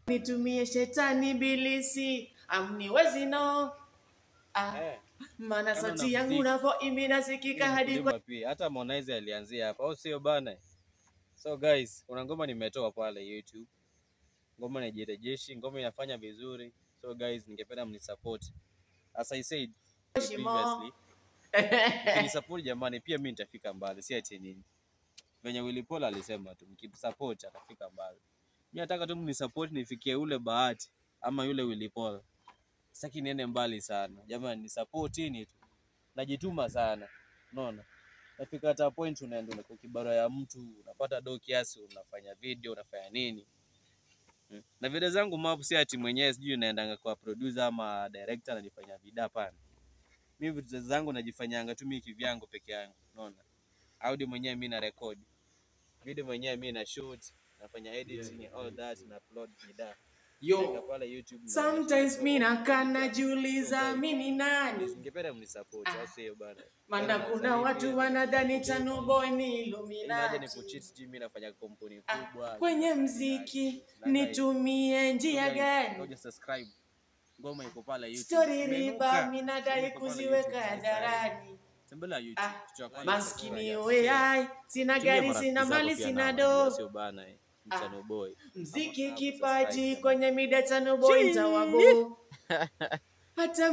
Nitumie shetani bilisi, amniwezi no. Maana sauti yangu unapoimba inasikika hadi kwa pia. Hata Harmonize alianzia hapa, au sio bana? So guys, kuna ngoma nimetoa pale YouTube. Ngoma inajirejeshi, ngoma inafanya vizuri. So guys, ningependa mnisupport. As I said previously, mkinisupport jamani, pia mimi nitafika mbali, si ati nini. Venye Willy Paul alisema tu, mkimsupport atafika mbali. Mimi nataka tu mnisupport nifikie ule Bahati ama yule Willy Paul. Sitaki niende mbali sana. Jamani, supportini tu. Najituma sana. Unaona? Nafika hata point unaenda kwa kibara ya mtu, unapata do kiasi, unafanya video, unafanya nini. Na video zangu mapu si ati mwenyewe sijui naendanga kwa producer ama director ananifanyia video hapana. Mimi video zangu najifanyanga tu mimi kivyangu peke yangu, unaona? Audio mwenyewe mimi na record. Video mwenyewe mimi na shoot, nafanya editing, all that na upload video. yo. Sometimes mimi nakana jiuliza mimi ni nani? Ningependa mnisupport, au sio bana? Maana kuna watu wanadhani Chano Boy ni Illuminati. Illuminati. Nikucheat mimi nafanya kampuni kubwa. Kwenye mziki nitumie njia gani? Ngoja subscribe. Ngoma iko pale YouTube. Story riba mimi nadai kuziweka hadharani. Tembelea YouTube. Maskini wewe, sina gari, sina mali, sina do. Sio bana Chano Boy. Mziki kipaji kwenye mida Chano Boy nitawabo. Hata